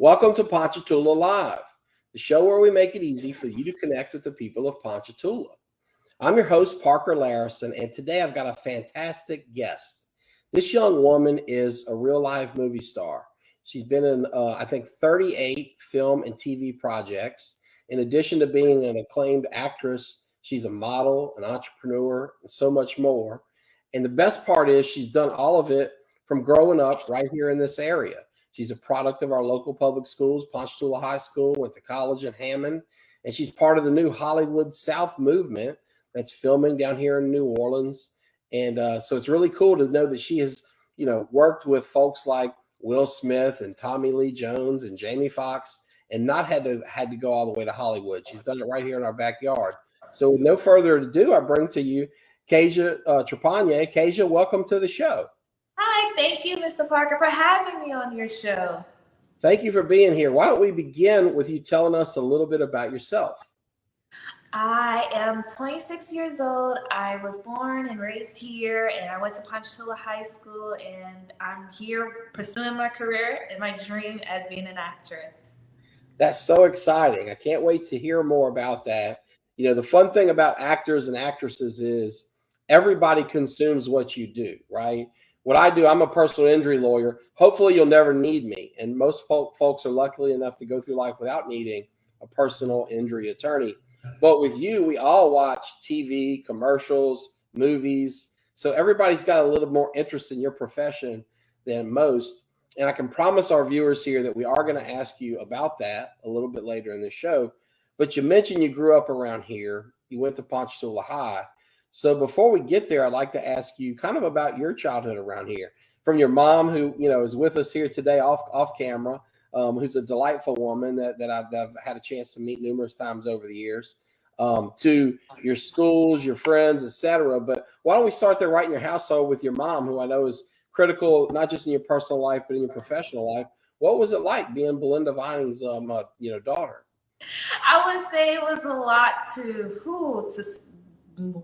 Welcome to Ponchatoula Live, the show where we make it easy for you to connect with the people of Ponchatoula. I'm your host, Parker Layrisson, and today I've got a fantastic guest. This young woman is a real-life movie star. She's been in, I think, 38 film and TV projects. In addition to being an acclaimed actress, she's a model, an entrepreneur, and so much more. And the best part is she's done all of it from growing up right here in this area. She's a product of our local public schools, Ponchatoula High School, went to college in Hammond, and she's part of the new Hollywood South movement that's filming down here in New Orleans. And so it's really cool to know that she has, worked with folks like Will Smith and Tommy Lee Jones and Jamie Foxx and not had to go all the way to Hollywood. She's done it right here in our backyard. So with no further ado, I bring to you Kasia Trepagnier. Kasia, welcome to the show. Hi, thank you, Mr. Parker, for having me on your show. Thank you for being here. Why don't we begin with you telling us a little bit about yourself? I am 26 years old. I was born and raised here, and I went to Ponchatoula High School, and I'm here pursuing my career and my dream as being an actress. That's so exciting. I can't wait to hear more about that. The fun thing about actors and actresses is everybody consumes what you do, right? What I do, I'm a personal injury lawyer. Hopefully you'll never need me. And most folks are lucky enough to go through life without needing a personal injury attorney. But with you, we all watch TV, commercials, movies. So everybody's got a little more interest in your profession than most. And I can promise our viewers here that we are going to ask you about that a little bit later in the show. But you mentioned you grew up around here. You went to Ponchatoula High. So before we get there, I'd like to ask you kind of about your childhood around here, from your mom, who is with us here today off camera, who's a delightful woman that I've had a chance to meet numerous times over the years, to your schools, your friends, etc. But why don't we start there right in your household with your mom, who I know is critical not just in your personal life but in your professional life. What was it like being Belinda Vining's daughter? I would say it was a lot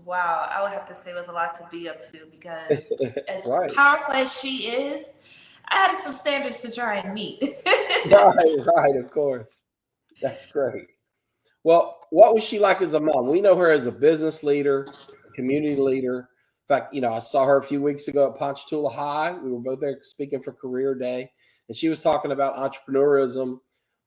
Wow, I would have to say it was a lot to be up to, because as Right. powerful as she is, I had some standards to try and meet. Right, of course. That's great. Well, what was she like as a mom? We know her as a business leader, a community leader. In fact, I saw her a few weeks ago at Ponchatoula High. We were both there speaking for Career Day, and she was talking about entrepreneurism.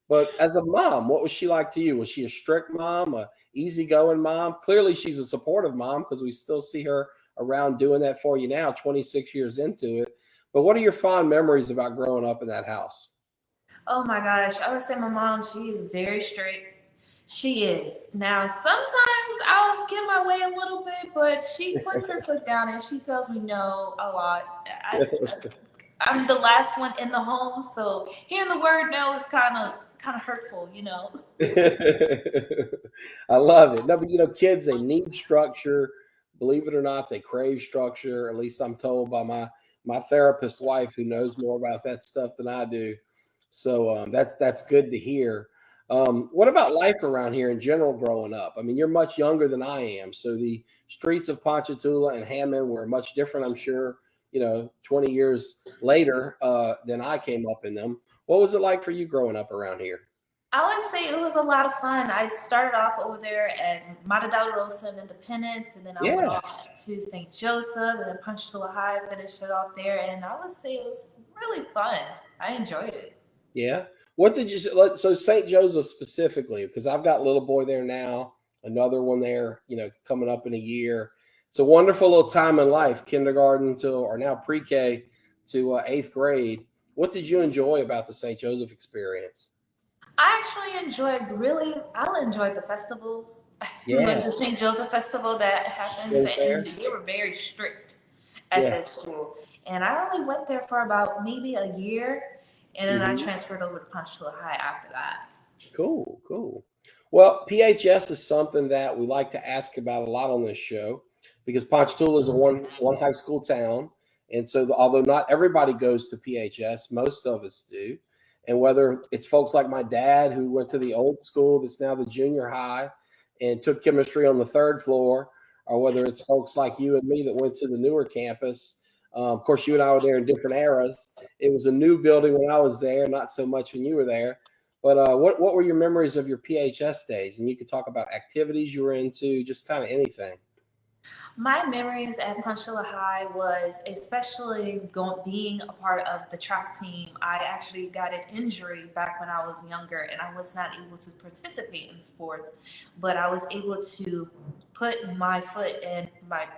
But as a mom, what was she like to you? Was she a strict mom, a easygoing mom? Clearly, she's a supportive mom, because we still see her around doing that for you now, 26 years into it. But what are your fond memories about growing up in that house? Oh my gosh, I would say my mom, she is very strict. She is. Now, sometimes I'll get my way a little bit, but she puts her foot down and she tells me no a lot. I'm the last one in the home, so hearing the word no is kind of hurtful, I love it. No, but kids, they need structure. Believe it or not, they crave structure. At least I'm told by my therapist wife, who knows more about that stuff than I do. So that's good to hear. What about life around here in general growing up? I mean, you're much younger than I am, so the streets of Ponchatoula and Hammond were much different, I'm sure, 20 years later than I came up in them. What was it like for you growing up around here? I would say it was a lot of fun. I started off over there at Mata Del Rosa and Independence, and then I went off to St. Joseph, and then Ponchatoula High, finished it off there, and I would say it was really fun. I enjoyed it. Yeah. What did you so St. Joseph specifically, because I've got a little boy there now, another one there, coming up in a year. It's a wonderful little time in life, kindergarten or now pre-K to eighth grade. What did you enjoy about the St. Joseph experience? I actually I enjoyed the festivals. Yeah. The St. Joseph Festival that happens, and they were very strict at this school. And I only went there for about maybe a year, and then I transferred over to Ponchatoula High after that. Cool. Well, PHS is something that we like to ask about a lot on this show, because Ponchatoula is a one high school town. And so although not everybody goes to PHS, most of us do. And whether it's folks like my dad, who went to the old school that's now the junior high and took chemistry on the third floor, or whether it's folks like you and me that went to the newer campus, Of course, you and I were there in different eras. It was a new building when I was there, not so much when you were there. But what were your memories of your PHS days? And you could talk about activities you were into, just kind of anything. My memories at Ponchatoula High was especially being a part of the track team. I actually got an injury back when I was younger and I was not able to participate in sports, but I was able to put my foot and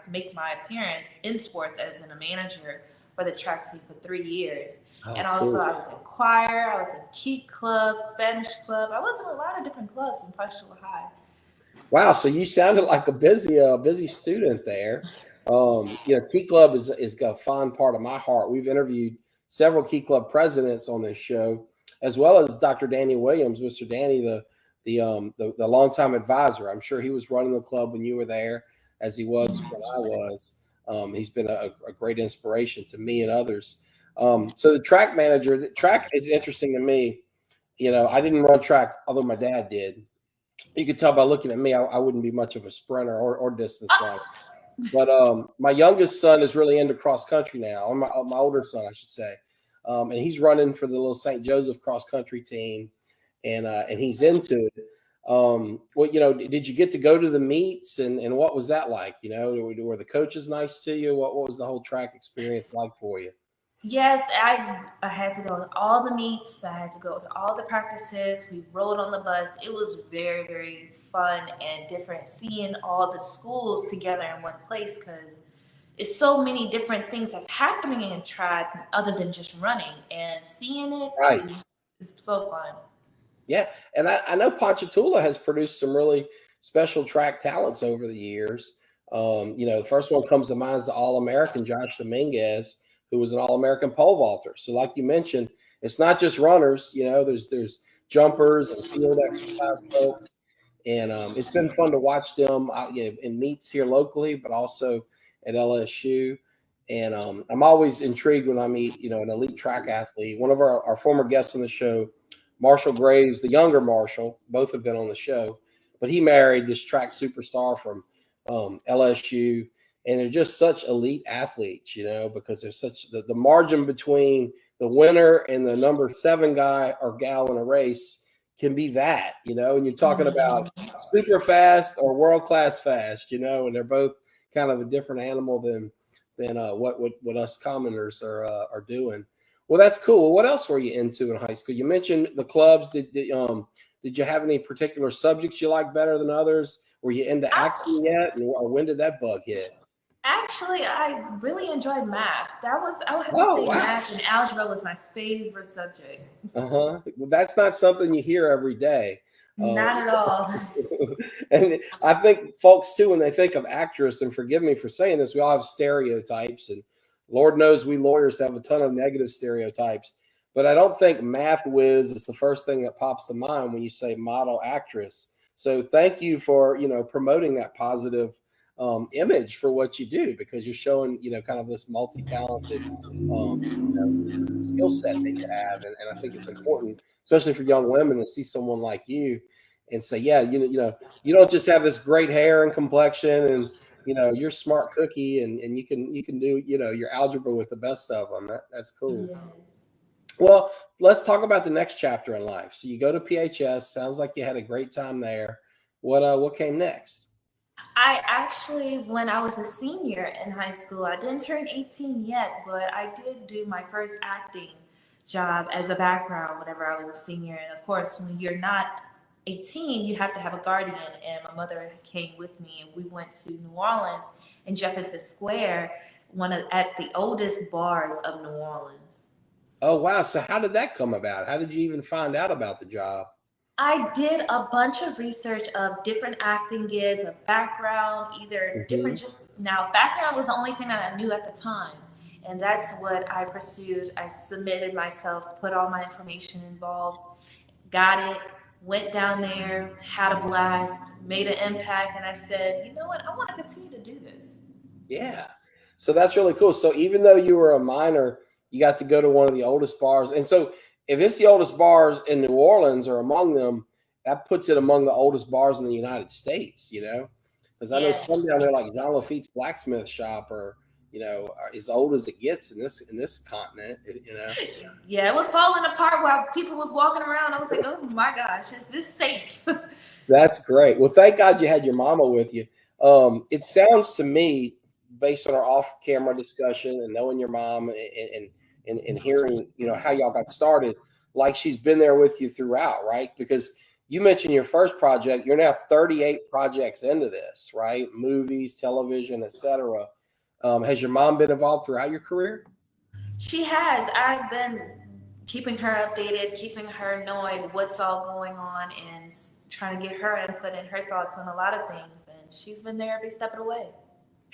make my appearance in sports as a manager for the track team for 3 years. And Oh, also cool. I was in choir, I was in key club, Spanish club. I was in a lot of different clubs in Ponchatoula High. Wow, so you sounded like a busy student there. Key Club is a fond part of my heart. We've interviewed several Key Club presidents on this show, as well as Dr. Danny Williams, Mr. Danny, the longtime advisor. I'm sure he was running the club when you were there, as he was when I was. He's been a great inspiration to me and others. So the track manager, the track is interesting to me. I didn't run track, although my dad did. You could tell by looking at me, I wouldn't be much of a sprinter or distance runner. But my youngest son is really into cross country now, or my older son, I should say, and he's running for the little St. Joseph cross country team, and he's into it. Did you get to go to the meets, and what was that like? Were the coaches nice to you? What was the whole track experience like for you? Yes, I had to go to all the meets. I had to go to all the practices. We rode on the bus. It was very, very fun and different seeing all the schools together in one place because it's so many different things that's happening in track other than just running and seeing it Right. is so fun. Yeah, and I know Ponchatoula has produced some really special track talents over the years. The first one comes to mind is the All-American Josh Dominguez, who was an All-American pole vaulter. So, like you mentioned, it's not just runners. There's jumpers and field exercise folks, and it's been fun to watch them in meets here locally, but also at LSU. And I'm always intrigued when I meet an elite track athlete. One of our former guests on the show, Marshall Graves, the younger Marshall, both have been on the show, but he married this track superstar from LSU, and they're just such elite athletes, because there's such the margin between the winner and the number 7 guy or gal in a race can be that, and you're talking about super fast or world class fast, and they're both kind of a different animal than what us commoners are doing. Well, that's cool. What else were you into in high school? You mentioned the clubs. Did you have any particular subjects you liked better than others? Were you into acting yet, or when did that bug hit? Actually, I really enjoyed math. I would have to Oh, say wow. math and algebra was my favorite subject. Uh-huh. Well, that's not something you hear every day. Uh, Not at all. and I think folks too, when they think of actress, and forgive me for saying this, we all have stereotypes, and Lord knows we lawyers have a ton of negative stereotypes. But I don't think math whiz is the first thing that pops to mind when you say model actress. So thank you for promoting that positive image for what you do, because you're showing kind of this multi-talented skill set that you have, and I think it's important, especially for young women, to see someone like you and say, yeah, you don't just have this great hair and complexion, and you're a smart cookie, and you can do your algebra with the best of them. That's cool. Yeah. Well, let's talk about the next chapter in life. So you go to PHS. Sounds like you had a great time there. What came next? I actually, when I was a senior in high school, I didn't turn 18 yet, but I did do my first acting job as a background whenever I was a senior. And of course, when you're not 18, you have to have a guardian. And my mother came with me, and we went to New Orleans and Jefferson Square, at the oldest bars of New Orleans. Oh, wow. So how did that come about? How did you even find out about the job? I did a bunch of research of different acting gigs, of background, either Hmm. different just now background was the only thing that I knew at the time. And that's what I pursued. I submitted myself, put all my information involved, got it, went down there, had a blast, made an impact, and I said, you know what, I want to continue to do this. Yeah. So that's really cool. So even though you were a minor, you got to go to one of the oldest bars. And so if it's the oldest bars in New Orleans or among them, that puts it among the oldest bars in the United States, Because I know Yeah. some down there like John Lafitte's blacksmith shop, or as old as it gets in this continent. Yeah, it was falling apart while people was walking around. I was like, oh my gosh, is this safe? That's great. Well, thank God you had your mama with you. It sounds to me, based on our off-camera discussion and knowing your mom and hearing, how y'all got started, like she's been there with you throughout, right? Because you mentioned your first project. You're now 38 projects into this, right? Movies, television, etc. Has your mom been involved throughout your career? She has. I've been keeping her updated, keeping her knowing what's all going on, and trying to get her input and her thoughts on a lot of things. And she's been there every step of the way.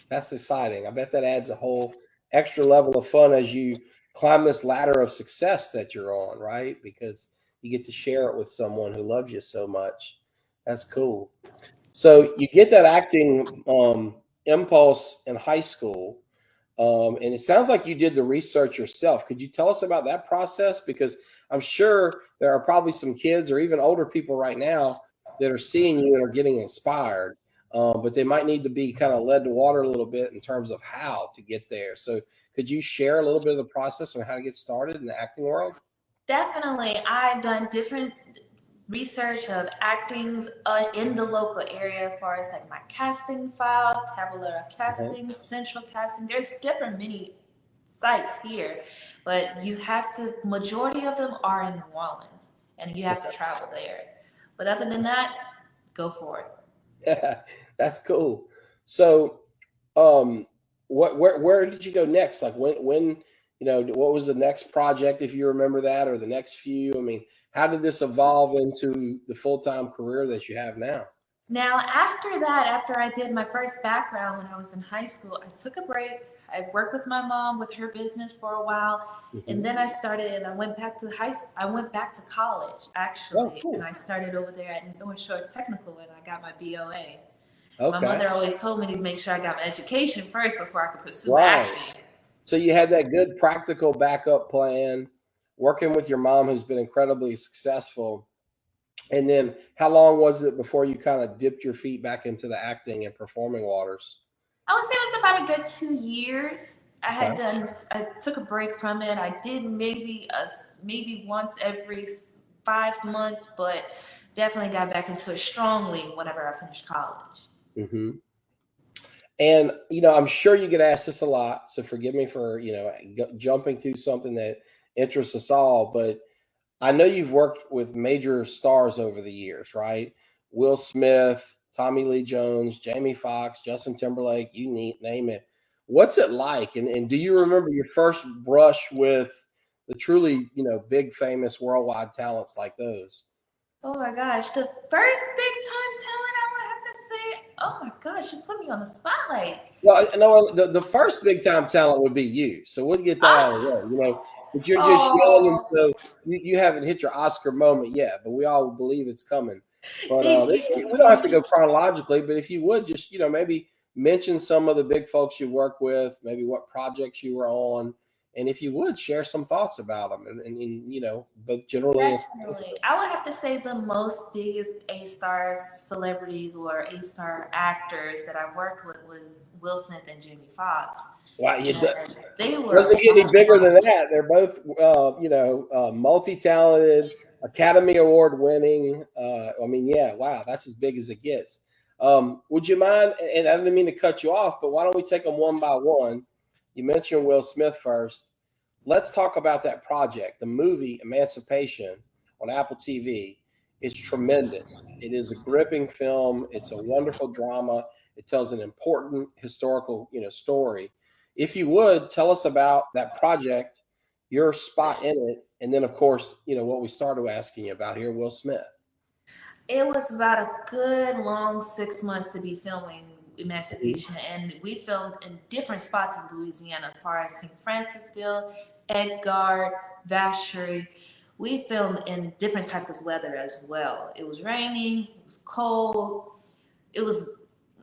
That's exciting. I bet that adds a whole extra level of fun as you climb this ladder of success that you're on, right? Because you get to share it with someone who loves you so much. That's cool. So you get that acting impulse in high school. And it sounds like you did the research yourself. Could you tell us about that process? Because I'm sure there are probably some kids or even older people right now that are seeing you and are getting inspired, but they might need to be kind of led to water a little bit in terms of how to get there. So could you share a little bit of the process on how to get started in the acting world? Definitely. I've done different research of actings in the local area as far as like my casting file, Cavalera Uh-huh. Casting, Central Casting. There's different many sites here, but you have to, majority of them are in New Orleans and you have to travel there. But other than that, go for it. That's cool. So, um, where did you go next? Like when, what was the next project, if you remember that, or the next few? I mean, how did this evolve into the full-time career that you have now? Now, after that, after I did my first background when I was in high school, I took a break. I worked with my mom with her business for a while, and Hmm. then I started and I went back to I went back to college Oh, actually, and cool. I started over there at North Shore Technical, and I got my BOA. My Okay. mother always told me to make sure I got my education first before I could pursue Right. acting. So you had that good practical backup plan, working with your mom, who's been incredibly successful. And then how long was it before you kind of dipped your feet back into the acting and performing waters? I would say it was about a good 2 years. Okay. I took a break from it. I did maybe once every 5 months, but definitely got back into it strongly whenever I finished college. Hmm. And I'm sure you get asked this a lot, so forgive me for jumping to something that interests us all. But I know you've worked with major stars over the years, right? Will Smith, Tommy Lee Jones, Jamie Foxx, Justin Timberlake, name it. What's it like? And do you remember your first brush with the truly, big, famous worldwide talents like those? Oh my gosh, the first big time talent I would have to say, oh my gosh, you put me on the spotlight. Well, no, the first big time talent would be you. So we'll get that out of the way. But you're just young, and Oh, so you haven't hit your Oscar moment yet. But we all believe it's coming. But thank you. we don't have to go chronologically. But if you would just maybe mention some of the big folks you work with, maybe what projects you were on, and if you would share some thoughts about them, and both generally and Definitely. I would have to say the most biggest A stars, celebrities, or A star actors that I worked with was Will Smith and Jamie Foxx. wow, And they were doesn't get any bigger than awesome. that. They're both, multi-talented, Academy Award winning. I mean, yeah, wow, that's as big as it gets. Would you mind? And I didn't mean to cut you off, but why don't we take them one by one? You mentioned Will Smith first. Let's talk about that project, the movie Emancipation on Apple TV. It's tremendous. It is a gripping film. It's a wonderful drama. It tells an important historical, story. If you would tell us about that project, your spot in it, and then of course, what we started asking you about here, Will Smith. It was about a good long 6 months to be filming Mhm. Emancipation, and we filmed in different spots of Louisiana, as far as St. Francisville, Edgard, Vacherie. We filmed in different types of weather as well. It was raining, it was cold, it was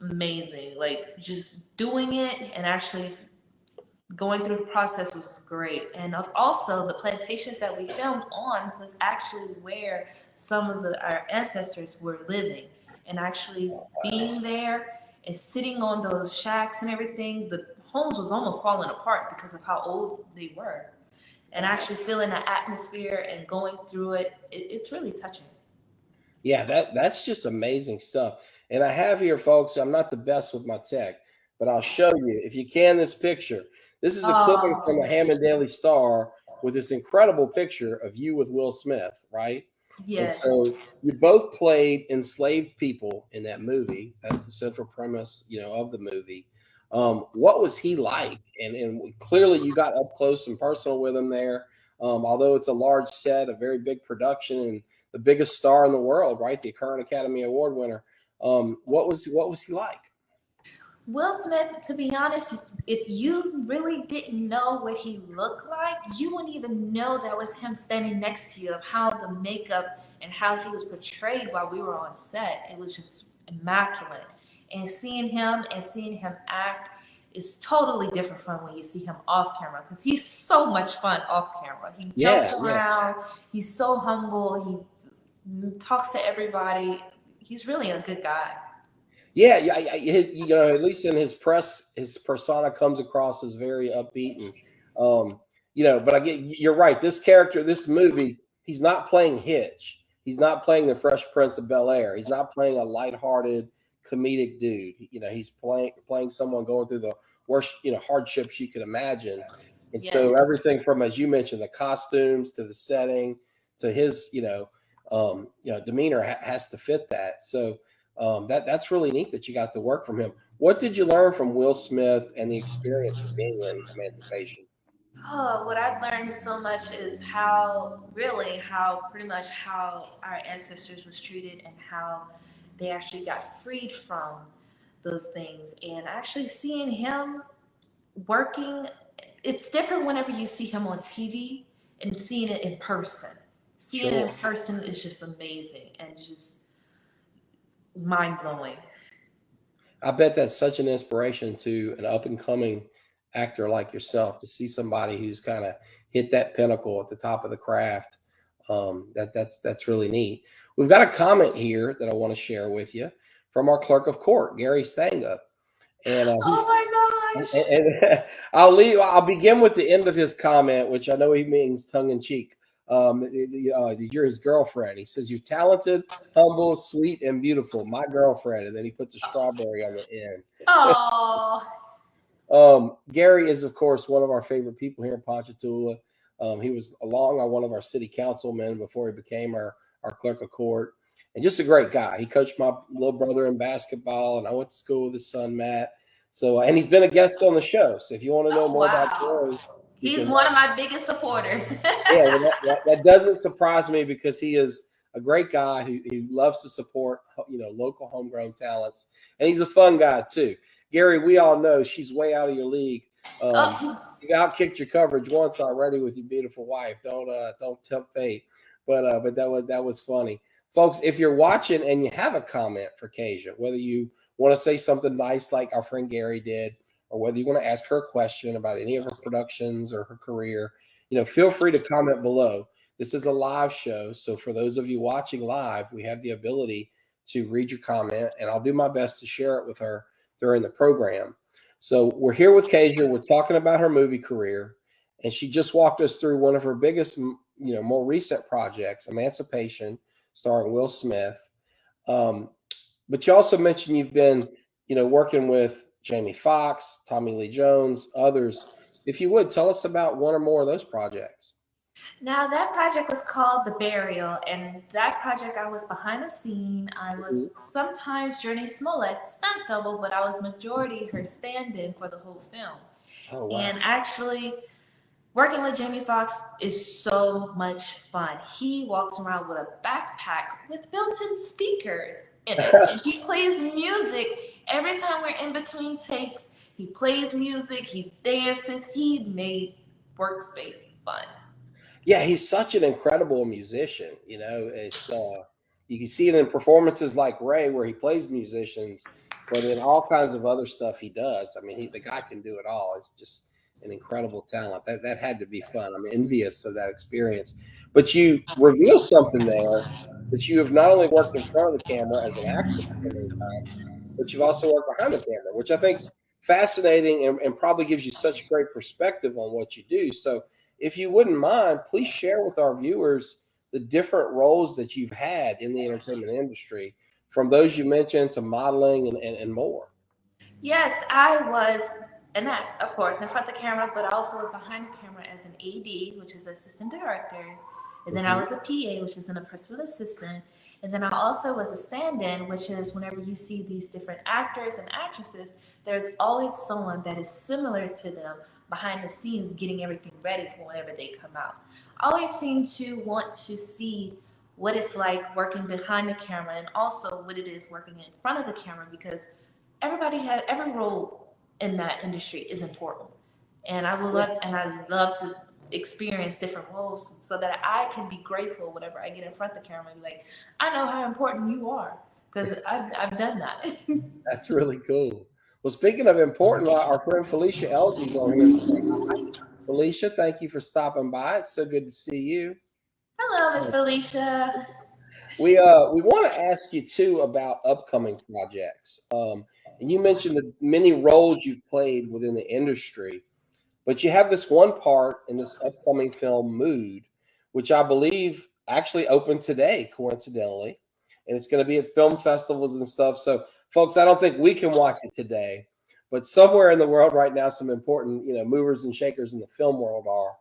amazing. Like just doing it and actually going through the process was great. And also the plantations that we filmed on was actually where some of our ancestors were living. And actually being there and sitting on those shacks and everything, the homes was almost falling apart because of how old they were. And actually feeling the atmosphere and going through it's really touching. Yeah, that's just amazing stuff. And I have here, folks, I'm not the best with my tech, but I'll show you if you can this picture. This is a clipping from the Oh, Hammond Daily Star with this incredible picture of you with Will Smith, right? And yes. so you both played enslaved people in that movie. That's the central premise, of the movie. What was he like? And clearly you got up close and personal with him there. Although it's a large set, a very big production, and the biggest star in the world, right? The current Academy Award winner. What was he like? Will Smith, to be honest, if you really didn't know what he looked like, you wouldn't even know that was him standing next to you, of how the makeup and how he was portrayed while we were on set. It was just immaculate. And seeing him act is totally different from when you see him off camera, because he's so much fun off camera. He jokes Yeah, yeah. around, he's so humble, he talks to everybody. He's really a good guy. Yeah, yeah, at least in his press, his persona comes across as very upbeat and, but I get you're right. This character, this movie, he's not playing Hitch. He's not playing the Fresh Prince of Bel Air. He's not playing a lighthearted comedic dude. He's playing someone going through the worst, hardships you could imagine. And Yeah. so everything from, as you mentioned, the costumes to the setting to his, demeanor has to fit that. So that's really neat that you got to work from him. What did you learn from Will Smith and the experience of being in Emancipation? Oh, what I've learned so much is how pretty much how our ancestors was treated and how they actually got freed from those things. And actually seeing him working, it's different whenever you see him on TV and seeing it in person. Seeing it in Sure. person is just amazing and just mind blowing. I bet that's such an inspiration to an up and coming actor like yourself to see somebody who's kind of hit that pinnacle at the top of the craft. That's really neat. We've got a comment here that I want to share with you from our clerk of court, Gary Stanga, and Oh he's my gosh. and I'll begin with the end of his comment, which I know he means tongue in cheek. You're his girlfriend. He says you're talented, humble, sweet, and beautiful. My girlfriend, and then he puts a strawberry on the end. Oh, Gary is, of course, one of our favorite people here in Ponchatoula. He was along on one of our city councilmen before he became our clerk of court, and just a great guy. He coached my little brother in basketball, and I went to school with his son Matt. So, and he's been a guest on the show. So, if you want to know oh more about wow. Gary, you He's can. one of my biggest supporters. Yeah, well, that doesn't surprise me because he is a great guy who loves to support local homegrown talents, and he's a fun guy too. Gary, we all know she's way out of your league. Oh, You outkicked your coverage once already with your beautiful wife. Don't tempt fate. But that was funny, folks. If you're watching and you have a comment for Kasia, whether you want to say something nice like our friend Gary did, or whether you want to ask her a question about any of her productions or her career, feel free to comment below. This is a live show, so for those of you watching live, we have the ability to read your comment, and I'll do my best to share it with her during the program. So we're here with Kasia. We're talking about her movie career, and she just walked us through one of her biggest, more recent projects, Emancipation, starring Will Smith. Um, but you also mentioned you've been, working with Jamie Foxx, Tommy Lee Jones, others. If you would tell us about one or more of those projects. now that project was called The Burial, and that project I was behind the scene. I was Mhm. sometimes Journey Smollett's stunt double, but I was majority her stand-in for the whole film. Oh wow! And actually, working with Jamie Foxx is so much fun. He walks around with a backpack with built-in speakers in it, and he plays music every time we're in between takes. He plays music, he dances. He made workspace fun. Yeah, he's such an incredible musician. It's you can see it in performances like Ray, where he plays musicians, but in all kinds of other stuff he does. I mean, the guy can do it all. It's just an incredible talent. That had to be fun. I'm envious of that experience. But you reveal something there that you have not only worked in front of the camera as an actor for so many times, but you've also worked behind the camera, which I think's fascinating and probably gives you such great perspective on what you do. So, if you wouldn't mind, please share with our viewers the different roles that you've had in the entertainment industry, from those you mentioned to modeling and more. Yes, I was, and that, of course, in front of the camera, but I also was behind the camera as an AD, which is assistant director. And then I Mhm. was a PA, which is a personal assistant. And then I also was a stand-in, which is whenever you see these different actors and actresses, there's always someone that is similar to them behind the scenes getting everything ready for whenever they come out. I always seem to want to see what it's like working behind the camera and also what it is working in front of the camera because everybody has every role in that industry is important, and Yeah. I love to experience different roles so that I can be grateful whenever I get in front of the camera and be like, I know how important you are because I've done that. That's really cool. Well, speaking of important, our friend Felicia Elgie's on here to say hi. Felicia, thank you for stopping by. It's so good to see you. Hello, Miss Felicia. We want to ask you too about upcoming projects. And you mentioned the many roles you've played within the industry, but you have this one part in this upcoming film, Mood, which I believe actually opened today, coincidentally, and it's going to be at film festivals and stuff. So, folks, I don't think we can watch it today, but somewhere in the world right now, some important, movers and shakers in the film world are.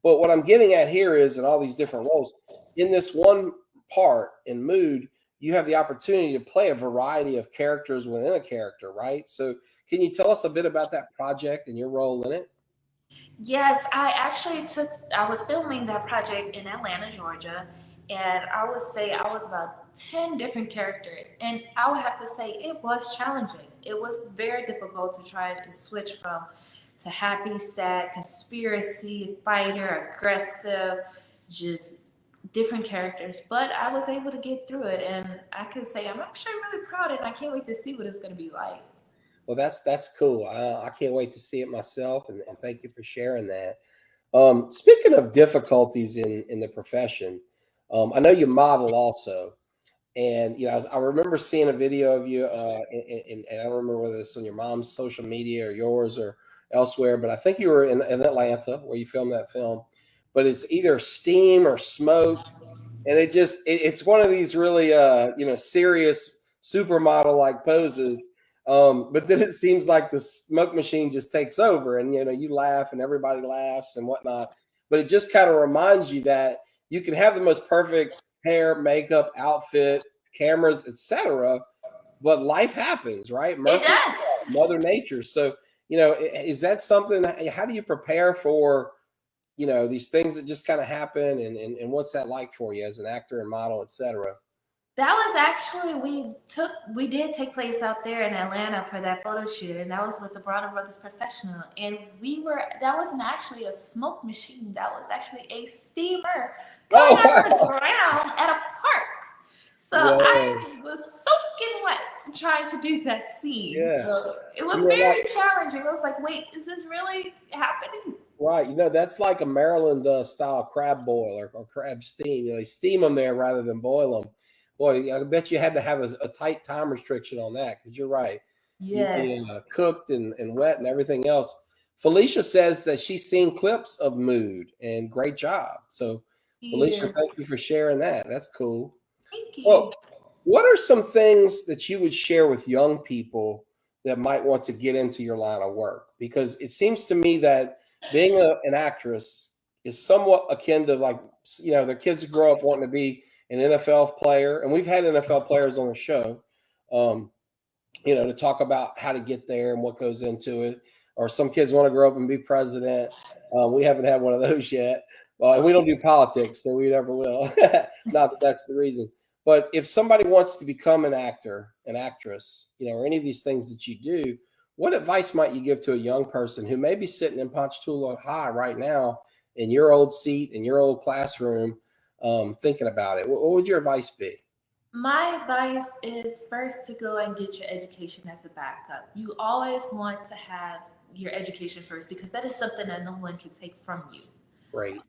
But what I'm getting at here is, in all these different roles, in this one part in Mood, you have the opportunity to play a variety of characters within a character, right? So, can you tell us a bit about that project and your role in it? Yes, I was filming that project in Atlanta, Georgia, and I would say I was about 10 different characters. And I would have to say it was challenging. It was very difficult to try and switch from to happy, sad, conspiracy, fighter, aggressive, just different characters. But I was able to get through it, and I can say I'm actually really proud, and I can't wait to see what it's going to be like. Well, that's cool. I can't wait to see it myself, and thank you for sharing that. Speaking of difficulties in the profession, I know you model also, and I remember seeing a video of you, and I don't remember whether it's on your mom's social media or yours or elsewhere, but I think you were in Atlanta where you filmed that film. But it's either steam or smoke, and it's one of these really serious supermodel like poses, but then it seems like the smoke machine just takes over, and you laugh and everybody laughs and whatnot, but it just kind of reminds you that you can have the most perfect hair, makeup, outfit, cameras, etc., but life happens, right? It Murphy's does. Law, Mother Nature. So is that something, how do you prepare for these things that just kind of happen, and what's that like for you as an actor and model, etc.? That was actually we did take place out there in Atlanta for that photo shoot, and that was with the Bronner Brothers Professional. And that wasn't actually a smoke machine, that was actually a steamer coming Oh, out of the wow. ground at a park. So Whoa. I was soaking wet trying to do that scene. Yeah. So it was You know, like, very challenging. I was like, wait, is this really happening? right. That's like a Maryland style crab boil, or crab steam. They steam them there rather than boil them. Boy, I bet you had to have a tight time restriction on that, because you're right. You'd be Yes. cooked and wet and everything else. Felicia says that she's seen clips of Mood, and great job. So, Felicia, Yes. thank you for sharing that. That's cool. Thank Well, you. what are some things that you would share with young people that might want to get into your line of work? Because it seems to me that being an actress is somewhat akin to, like, their kids grow up wanting to be an NFL player, and we've had NFL players on the show, um, to talk about how to get there and what goes into it. Or some kids want to grow up and be president. We haven't had one of those yet. Well, we don't do politics, so we never will. Not that that's the reason. But if somebody wants to become an actor, an actress, or any of these things that you do, what advice might you give to a young person who may be sitting in Ponchatoula High right now in your old seat, in your old classroom, thinking about it? What would your advice be? My advice is first to go and get your education as a backup. You always want to have your education first because that is something that no one can take from you. Great.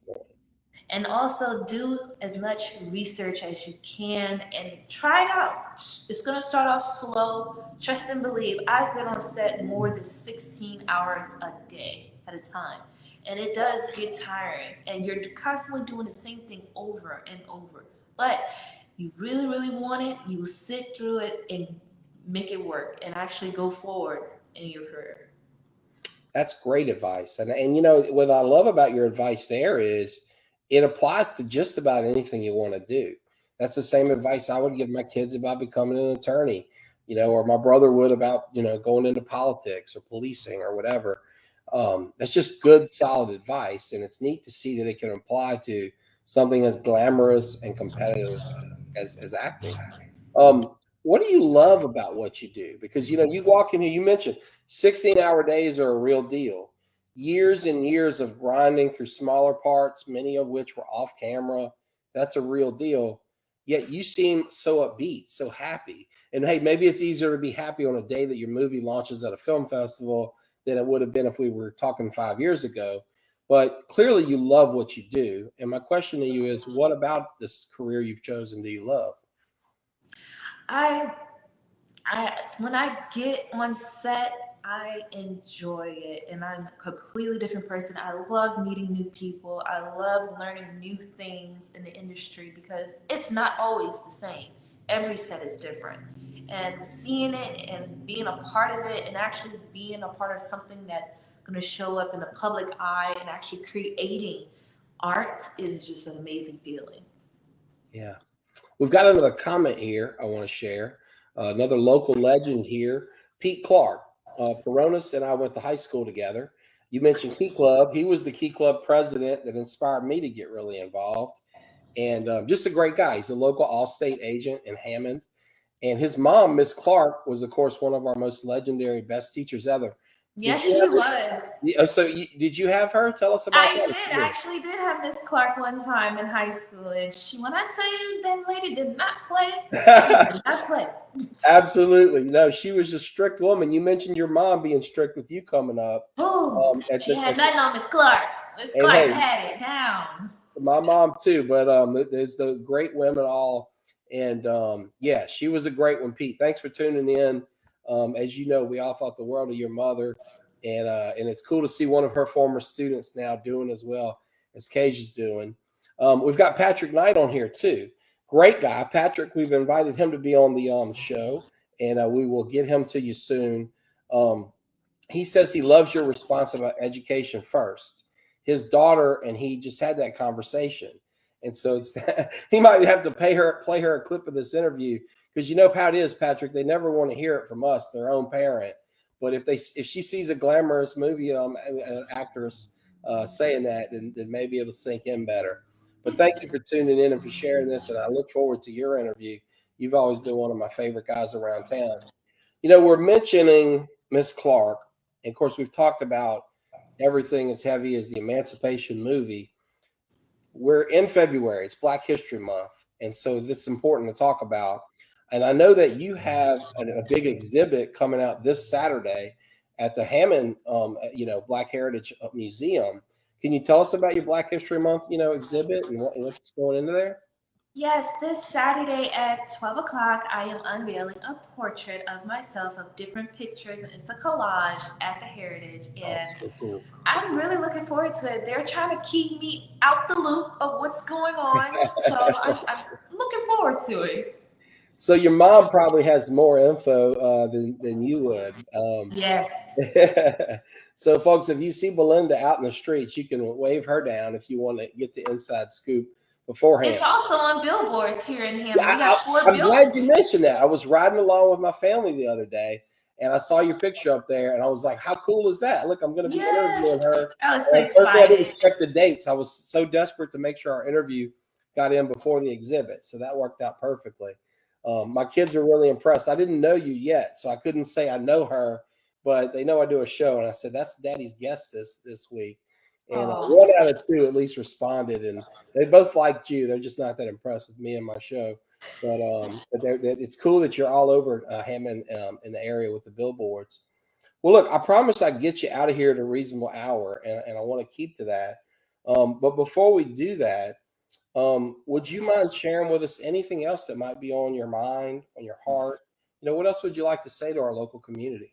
And also do as much research as you can and try it out. It's going to start off slow. Trust and believe. I've been on set more than 16 hours a day at a time. And it does get tiring. And you're constantly doing the same thing over and over. But you really, really want it, you will sit through it and make it work and actually go forward in your career. That's great advice. And what I love about your advice there is it applies to just about anything you want to do. That's the same advice I would give my kids about becoming an attorney, or my brother would about, going into politics or policing or whatever. That's just good, solid advice. And it's neat to see that it can apply to something as glamorous and competitive as acting. What do you love about what you do? Because you walk in here, you mentioned 16-hour days are a real deal. Years and years of grinding through smaller parts, many of which were off camera. That's a real deal. Yet you seem so upbeat, so happy. And hey, maybe it's easier to be happy on a day that your movie launches at a film festival than it would have been if we were talking 5 years ago. But clearly you love what you do. And my question to you is, what about this career you've chosen do you love? I when I get on set, I enjoy it, and I'm a completely different person. I love meeting new people. I love learning new things in the industry because it's not always the same. Every set is different, and seeing it and being a part of it, and actually being a part of something that's going to show up in the public eye, and actually creating art is just an amazing feeling. Yeah. We've got another comment here I want to share. Another local legend here, Pete Clark. Peronis and I went to high school together. You mentioned Key Club. He was the Key Club president that inspired me to get really involved. And just a great guy. He's a local Allstate agent in Hammond. And his mom, Miss Clark, was, of course, one of our most legendary, best teachers ever. Yes, she was. Did you have her? Tell us about that. I actually did have Miss Clark one time in high school, and when I tell you that lady did not play, she did not play. Absolutely. No, she was a strict woman. You mentioned your mom being strict with you coming up. Oh, she had nothing on Miss Clark. Miss Clark had it down. My mom too, but there's the great women all. And yeah, she was a great one, Pete. Thanks for tuning in. As you know, we all thought the world of your mother, and it's cool to see one of her former students now doing as well as Kasia's doing. We've got Patrick Knight on here too. Great guy, Patrick. We've invited him to be on the show, and we will get him to you soon. He says he loves your response about education first. His daughter and he just had that conversation, and so it's he might have to play her a clip of this interview. Because you know how it is, Patrick. They never want to hear it from us, their own parent. But if she sees a glamorous movie an actress saying that, then maybe it'll sink in better. But thank you for tuning in and for sharing this, and I look forward to your interview. You've always been one of my favorite guys around town. We're mentioning Miss Clark, and of course we've talked about everything as heavy as the Emancipation movie. We're in February. It's Black History Month, and so this is important to talk about. And I know that you have a big exhibit coming out this Saturday at the Hammond, Black Heritage Museum. Can you tell us about your Black History Month, exhibit and what's going into there? Yes, this Saturday at 12 o'clock, I am unveiling a portrait of myself of different pictures, and it's a collage at the Heritage. And so cool. I'm really looking forward to it. They're trying to keep me out the loop of what's going on, so I'm looking forward to it. So your mom probably has more info than you would. Yes. So, folks, if you see Belinda out in the streets, you can wave her down if you want to get the inside scoop beforehand. It's also on billboards here in Hammond. I'm glad you mentioned that. I was riding along with my family the other day, and I saw your picture up there, and I was like, how cool is that? Look, I'm going to be interviewing her. I was so excited. First I didn't check the dates. I was so desperate to make sure our interview got in before the exhibit, so that worked out perfectly. My kids are really impressed. I didn't know you yet, so I couldn't say I know her, but they know I do a show, and I said, that's Daddy's guest this week. And 1 out of 2 at least responded, and they both liked you. They're just not that impressed with me and my show. But it's cool that you're all over Hammond in the area with the billboards. Well, look, I promised I'd get you out of here at a reasonable hour, and I want to keep to that. But before we do that, Would you mind sharing with us anything else that might be on your mind, on your heart? What else would you like to say to our local community?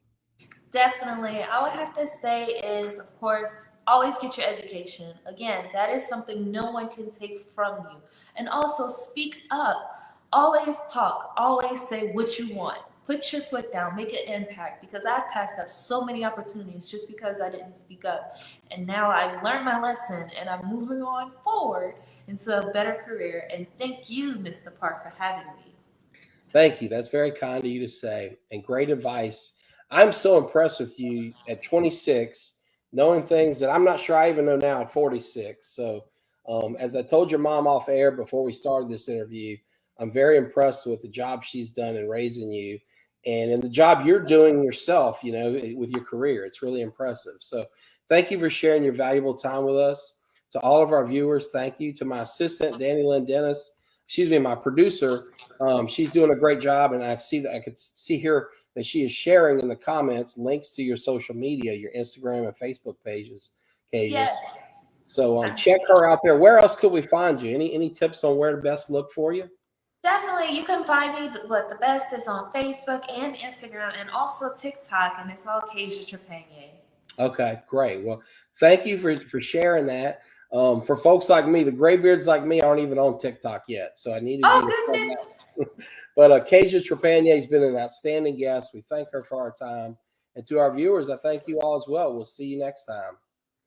Definitely. I would have to say is, of course, always get your education. Again, that is something no one can take from you. And also speak up. Always talk. Always say what you want. Put your foot down. Make an impact. Because I've passed up so many opportunities just because I didn't speak up. And now I've learned my lesson and I'm moving on forward into a better career. And thank you, Mr. Park, for having me. Thank you. That's very kind of you to say, and great advice. I'm so impressed with you at 26, knowing things that I'm not sure I even know now at 46. So, as I told your mom off air before we started this interview, I'm very impressed with the job she's done in raising you and in the job you're doing yourself, with your career. It's really impressive. So, thank you for sharing your valuable time with us. To all of our viewers, thank you. To my assistant, Danny Lynn Dennis, excuse me, my producer, she's doing a great job, and I could see here that she is sharing in the comments links to your social media, your Instagram and Facebook pages, Kasia. Yes. So check her out there. Where else could we find you? Any tips on where to best look for you? Definitely, you can find me. But the best is on Facebook and Instagram, and also TikTok, and it's all Kasia Trepagnier. Okay, great. Well, thank you for sharing that. For folks like me, the graybeards like me aren't even on TikTok yet, so I needed you Oh to plug goodness! that. But Kasia Trepagnier has been an outstanding guest. We thank her for our time. And to our viewers, I thank you all as well. We'll see you next time.